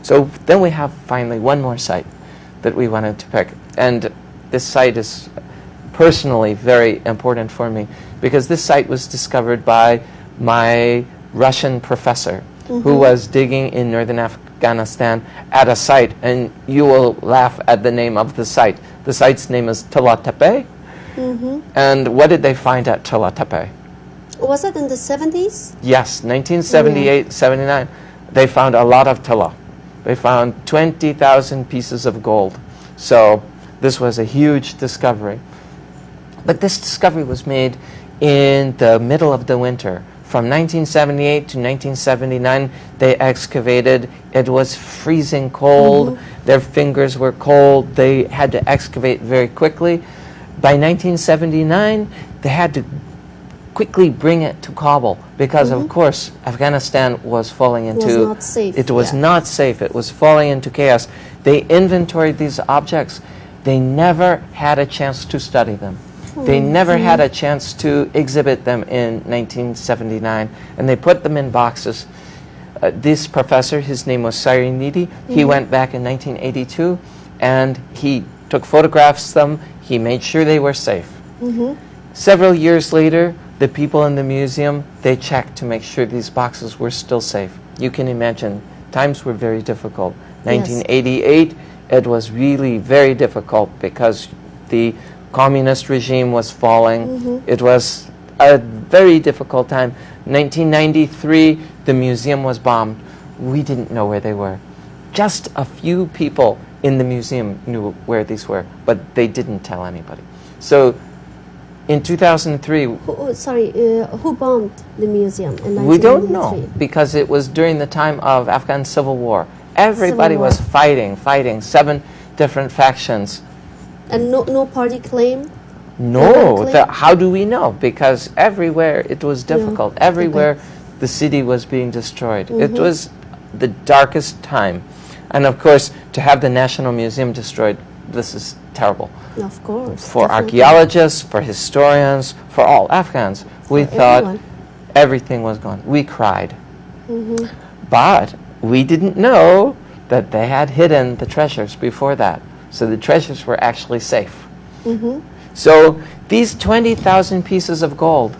So then we have finally one more site that we wanted to pick. And this site is personally very important for me because this site was discovered by my Russian professor who was digging in northern Afghanistan at a site, and you will laugh at the name of the site. The site's name is Tala Tepe. And what did they find at Tala Tepe? Was it in the 70s? Yes, 1978, 79. They found a lot of tala. They found 20,000 pieces of gold. So this was a huge discovery. But this discovery was made in the middle of the winter. From 1978 to 1979, they excavated. It was freezing cold. Their fingers were cold. They had to excavate very quickly. By 1979, they had to quickly bring it to Kabul because, of course, Afghanistan was falling into... It was not safe. It was not safe. It was falling into chaos. They inventoried these objects. They never had a chance to study them. They never had a chance to exhibit them in 1979, and they put them in boxes. This professor, his name was Sarinidi, he went back in 1982, and he took photographs of them. He made sure they were safe. Several years later, the people in the museum, they checked to make sure these boxes were still safe. You can imagine, times were very difficult. 1988, it was really very difficult because the communist regime was falling. It was a very difficult time. 1993, the museum was bombed. We didn't know where they were. Just a few people in the museum knew where these were, but they didn't tell anybody. So in 2003... who bombed the museum in 1993? We don't know, because it was during the time of Afghan civil war. Everybody was fighting, 7 different factions. And no party claim? No. How do we know? Because everywhere it was difficult. Everywhere the city was being destroyed. It was the darkest time. And of course, to have the National Museum destroyed, this is terrible. Of course. For archaeologists, for historians, for all Afghans. We thought everything was gone. We cried. But we didn't know that they had hidden the treasures before that. So the treasures were actually safe. So these 20,000 pieces of gold,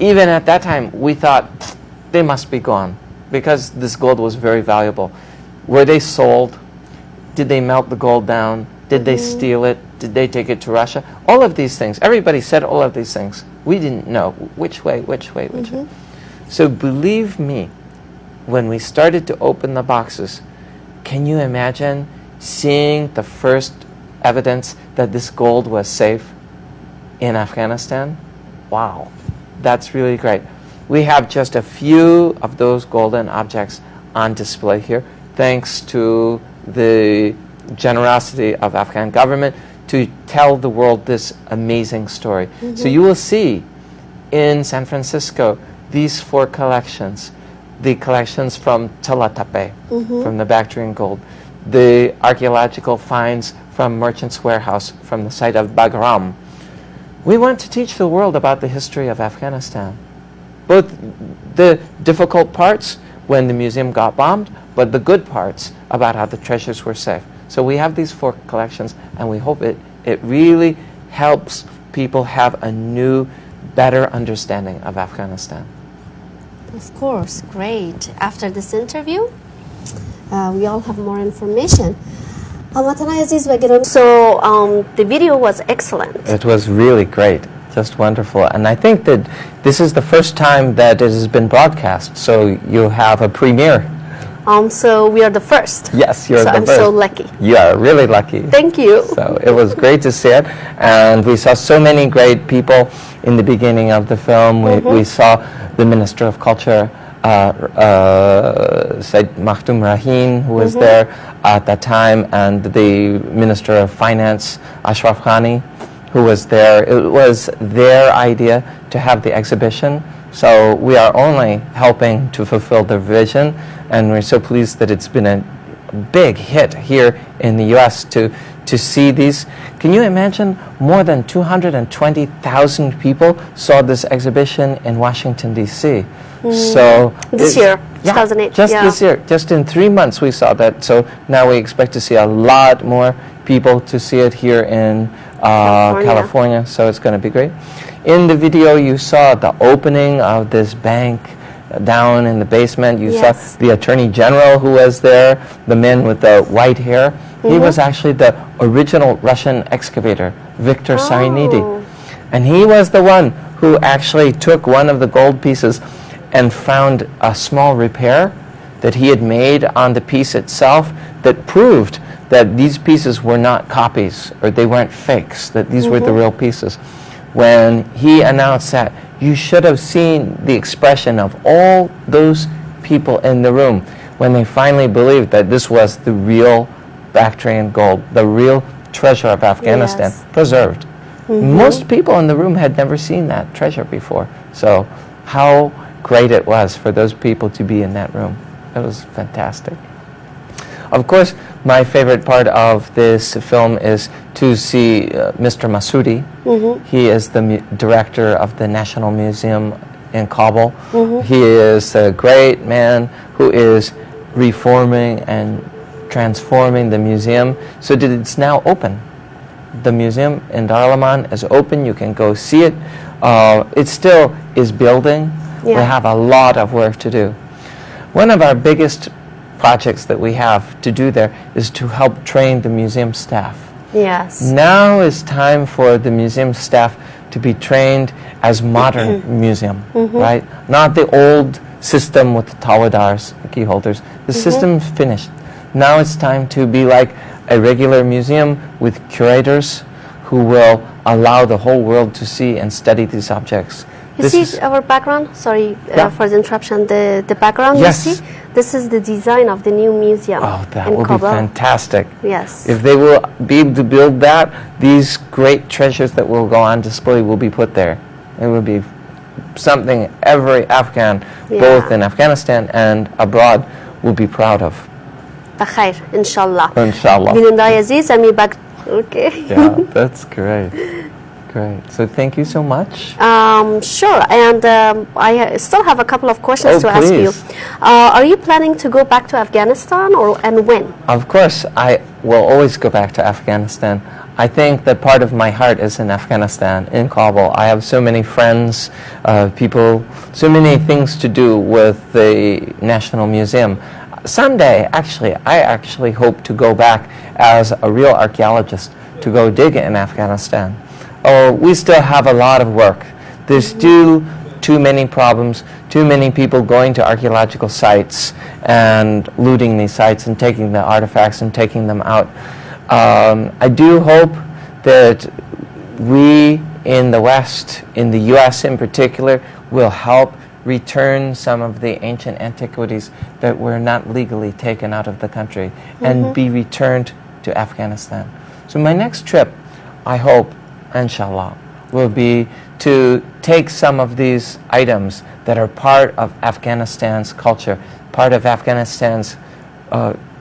even at that time, we thought they must be gone because this gold was very valuable. Were they sold? Did they melt the gold down? Did they steal it? Did they take it to Russia? All of these things. Everybody said all of these things. We didn't know which way, which way. So believe me, when we started to open the boxes, can you imagine seeing the first evidence that this gold was safe in Afghanistan? Wow, that's really great. We have just a few of those golden objects on display here, thanks to the generosity of Afghan government to tell the world this amazing story. So you will see in San Francisco these 4 collections, the collections from Tala Tepe, from the Bactrian gold, the archaeological finds from Merchant's Warehouse, from the site of Bagram. We want to teach the world about the history of Afghanistan. Both the difficult parts when the museum got bombed, but the good parts about how the treasures were safe. So we have these 4 collections, and we hope it really helps people have a new, better understanding of Afghanistan. Of course, great. After this interview, we all have more information. So the video was excellent. It was really great, just wonderful. And I think that this is the first time that it has been broadcast, so you have a premiere. So we are the first. Yes, you're the first. first. So I'm so lucky. You are really lucky. Thank you. So it was great to see it. And we saw so many great people in the beginning of the film. We saw the Minister of Culture, Said Makhdoom Rahim, who was there at that time, and the Minister of Finance, Ashraf Ghani, who was there. It was their idea to have the exhibition, so we are only helping to fulfill their vision, and we're so pleased that it's been a big hit here in the U.S. to see these. Can you imagine more than 220,000 people saw this exhibition in Washington, D.C.? So this year. 2008. Just this year, just in 3 months we saw that. So now we expect to see a lot more people to see it here in California. So it's going to be great. In the video you saw the opening of this bank down in the basement. You saw the Attorney General who was there, the man with the white hair. He was actually the original Russian excavator, Viktor Sarinidi. And he was the one who actually took one of the gold pieces and found a small repair that he had made on the piece itself that proved that these pieces were not copies or they weren't fakes, that these were the real pieces. When he announced that, you should have seen the expression of all those people in the room when they finally believed that this was the real Bactrian gold, the real treasure of Afghanistan, preserved. Most people in the room had never seen that treasure before. So how great it was for those people to be in that room. It was fantastic. Of course, my favorite part of this film is to see Mr. Masudi. He is the director of the National Museum in Kabul. He is a great man who is reforming and transforming the museum so that it's now open. The museum in Darlaman is open. You can go see it. It still is building. We have a lot of work to do. One of our biggest projects that we have to do there is to help train the museum staff. Now is time for the museum staff to be trained as modern museum, right? Not the old system with the tawadars, the key holders. The system's finished. Now it's time to be like a regular museum with curators who will allow the whole world to see and study these objects. You see our background? Sorry for the interruption. The background you see? This is the design of the new museum. Oh, that will be fantastic. Yes. If they will be able to build that, these great treasures that will go on display will be put there. It will be something every Afghan, both in Afghanistan and abroad, will be proud of. بخير إن شاء الله. Inshallah. بیننده‌های عزیز back. Okay. Yeah, that's great. Great. So thank you so much. Sure. And I still have a couple of questions to ask you. Are you planning to go back to Afghanistan and when? Of course, I will always go back to Afghanistan. I think that part of my heart is in Afghanistan, in Kabul. I have so many friends, people, so many things to do with the National Museum. Someday, I actually hope to go back as a real archaeologist to go dig in Afghanistan. Oh, we still have a lot of work. There's still too many problems, too many people going to archaeological sites and looting these sites and taking the artifacts and taking them out. I do hope that we in the West, in the U.S. in particular, will help return some of the ancient antiquities that were not legally taken out of the country and be returned to Afghanistan. So my next trip, I hope, inshallah, will be to take some of these items that are part of Afghanistan's culture, part of Afghanistan's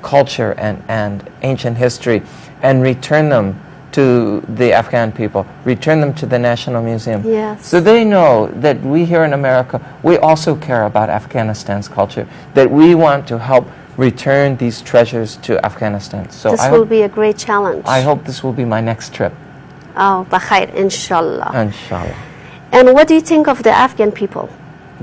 culture and ancient history, and return them to the Afghan people, return them to the National Museum. So they know that we here in America, we also care about Afghanistan's culture, that we want to help return these treasures to Afghanistan. So this will be a great challenge. I hope this will be my next trip. Oh, بخير, inshallah. Inshallah. And what do you think of the Afghan people?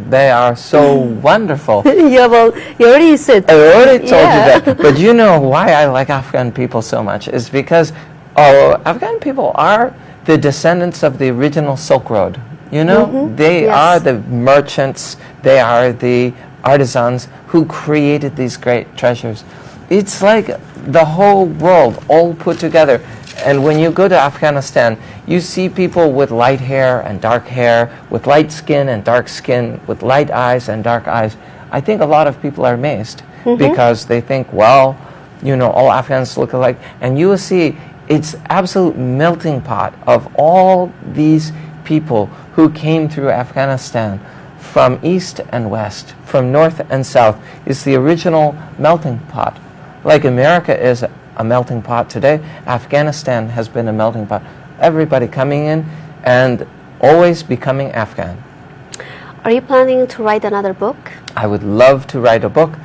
They are so wonderful. You already said. I already told you that. But you know why I like Afghan people so much is because Afghan people are the descendants of the original Silk Road. You know, they are the merchants, they are the artisans who created these great treasures. It's like the whole world all put together. And when you go to Afghanistan, you see people with light hair and dark hair, with light skin and dark skin, with light eyes and dark eyes. I think a lot of people are amazed because they think, well, you know, all Afghans look alike. And you will see it's absolute melting pot of all these people who came through Afghanistan from east and west, from north and south. It's the original melting pot. Like America is a melting pot today, Afghanistan has been a melting pot. Everybody coming in and always becoming Afghan. Are you planning to write another book? I would love to write a book.